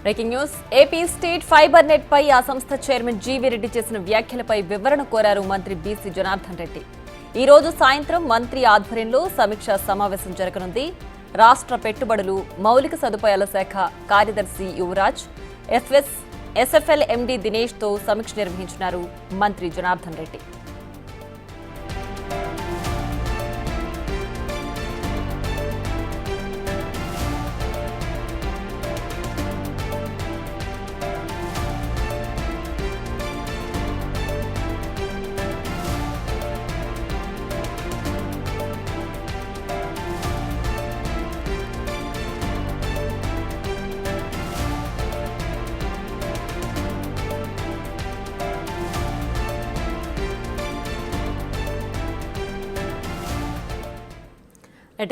Breaking news AP state fiber net పై ఆ సంస్థ చైర్మన్ జీవీ రెడ్డి చేసిన వ్యాఖ్యలపై వివరణ కోరారు మంత్రి బీసీ జనార్దన్ రెడ్డి. ఈ రోజు సాయంత్రం మంత్రి ఆధ్వర్యంలో సమీక్షా సమావేశం జరగనుంది. రాష్ట్ర పెట్టుబడులు, మౌలిక సదుపాయాల శాఖ కార్యదర్శి యువరాజ్, ఎస్ఎఫ్ఎల్ ఎండీ దినేష్ తో సమీక్ష నిర్వహించినారు మంత్రి జనార్దన్ రెడ్డి.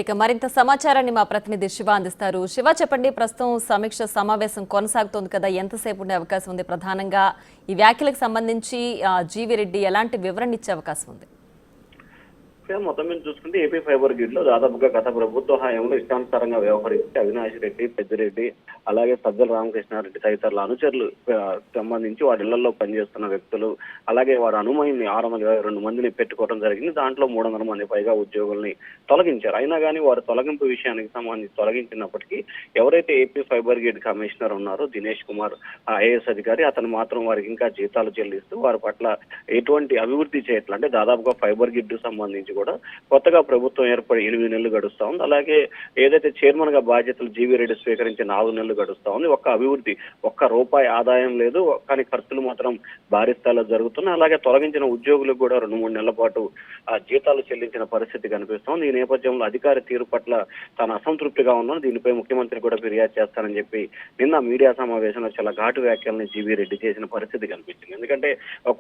ఇక మరింత సమాచారాన్ని మా ప్రతినిధి శివ అందిస్తారు. శివ, చెప్పండి, ప్రస్తుతం సమీక్ష సమావేశం కొనసాగుతోంది కదా, ఎంతసేపు ఉండే అవకాశం ఉంది? ప్రధానంగా ఈ వ్యాఖ్యలకు సంబంధించి జీవీ రెడ్డి ఎలాంటి వివరణ ఇచ్చే అవకాశం ఉంది? మొత్తం మీద చూసుకుంటే ఏపీ ఫైబర్ గ్రిడ్ లో దాదాపుగా గత ప్రభుత్వ హయాంలో ఇష్టానుసారంగా వ్యవహరిస్తే అవినాష్ రెడ్డి, పెద్దిరెడ్డి, అలాగే సజ్జల రామకృష్ణారెడ్డి తదితరుల అనుచరులు సంబంధించి వారి ఇళ్లలో పనిచేస్తున్న వ్యక్తులు, అలాగే వారి అనుమతిని 622 మందిని పెట్టుకోవడం జరిగింది. దాంట్లో 300 మంది పైగా ఉద్యోగుల్ని తొలగించారు. అయినా కానీ వారు తొలగింపు విషయానికి సంబంధించి తొలగించినప్పటికీ ఎవరైతే ఏపీ ఫైబర్ గ్రిడ్ కమిషనర్ ఉన్నారో దినేష్ కుమార్ ఐఏఎస్ అధికారి, అతను మాత్రం వారికి ఇంకా జీతాలు చెల్లిస్తూ వారి పట్ల ఎటువంటి అభివృద్ధి చేయట్లేదు. అంటే దాదాపుగా ఫైబర్ గ్రిడ్ సంబంధించి కూడా కొత్తగా ప్రభుత్వం ఏర్పడి 8 నెలలు గడుస్తా ఉంది. అలాగే ఏదైతే చైర్మన్ గా బాధ్యతలు జీవీ రెడ్డి స్వీకరించి 4 నెలలు గడుస్తా ఉంది. ఒక్క అభివృద్ధి, ఒక్క రూపాయి ఆదాయం లేదు, కానీ ఖర్చులు మాత్రం భారీ స్థాయిలో జరుగుతున్నాయి. అలాగే తొలగించిన ఉద్యోగులకు కూడా 2-3 నెలల పాటు జీతాలు చెల్లించిన పరిస్థితి కనిపిస్తోంది. ఈ నేపథ్యంలో అధికారి తీరు పట్ల తాను అసంతృప్తిగా ఉన్నాను, దీనిపై ముఖ్యమంత్రి కూడా ఫిర్యాదు చేస్తానని చెప్పి నిన్న మీడియా సమావేశంలో చాలా ఘాటు వ్యాఖ్యలను జీవీ రెడ్డి చేసిన పరిస్థితి కనిపించింది. ఎందుకంటే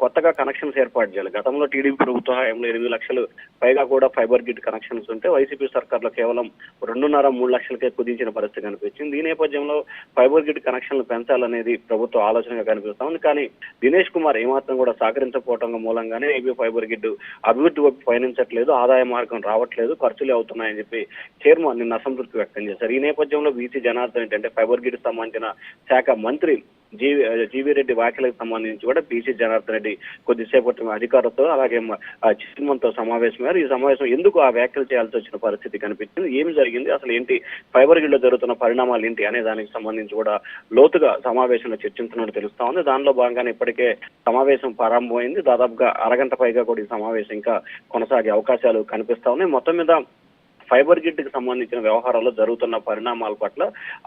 కొత్తగా కనెక్షన్స్ ఏర్పాటు చేయాలి. గతంలో టీడీపీ ప్రభుత్వ హయాంలో 8 లక్షలు పైగా కూడా ఫైబర్ గ్రిడ్ కనెక్షన్స్ ఉంటే వైసీపీ సర్కార్లో కేవలం 2.5-3 లక్షలకే కుదించిన పరిస్థితి కనిపించింది. ఈ నేపథ్యంలో ఫైబర్ గ్రిడ్ కనెక్షన్లు పెంచాలనేది ప్రభుత్వ ఆలోచనగా కనిపిస్తా ఉంది. కానీ దినేష్ కుమార్ ఏమాత్రం కూడా సహకరించకపోవడం మూలంగానే ఏపీ ఫైబర్ గ్రిడ్ అభివృద్ధి వైపు పయనించట్లేదు, ఆదాయ మార్గం రావట్లేదు, ఖర్చులే అవుతున్నాయని చెప్పి చైర్మన్ నిన్న అసంతృప్తి వ్యక్తం చేశారు. ఈ నేపథ్యంలో బీసీ జనార్దన్ రెడ్డి, అంటే ఫైబర్ గ్రిడ్ సంబంధించిన శాఖ మంత్రి జీవీ రెడ్డి వ్యాఖ్యలకు సంబంధించి కూడా బీసీ జనార్దన్ రెడ్డి కొద్దిసేపటి అధికారులతో అలాగే చైర్మన్ తో సమావేశమయ్యారు. ఈ సమావేశం ఎందుకు ఆ వ్యాఖ్యలు చేయాల్సి వచ్చిన పరిస్థితి కనిపించింది, ఏమి జరిగింది, అసలు ఏంటి ఫైబర్ గ్రిడ్ లో జరుగుతున్న పరిణామాలు ఏంటి అనే దానికి సంబంధించి కూడా లోతుగా సమావేశంలో చర్చించినట్టు తెలుస్తా ఉంది. దానిలో భాగంగానే ఇప్పటికే సమావేశం ప్రారంభమైంది. దాదాపుగా అరగంట పైగా కూడా ఈ సమావేశం ఇంకా కొనసాగే అవకాశాలు కనిపిస్తా ఉన్నాయి. మొత్తం మీద ఫైబర్ గ్రిడ్ కి సంబంధించిన వ్యవహారాల్లో జరుగుతున్న పరిణామాల పట్ల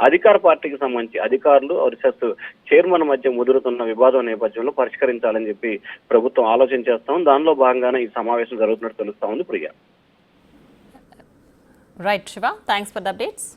అధికార పార్టీకి సంబంధించి అధికారులు వర్సెస్ చైర్మన్ మధ్య ముదురుతున్న వివాదం నేపథ్యంలో పరిష్కరించాలని చెప్పి ప్రభుత్వం ఆలోచన చేస్తాం. దానిలో భాగంగానే ఈ సమావేశం జరుగుతున్నట్టు తెలుస్తా ఉంది. Priya. Right Shiva, thanks for the updates.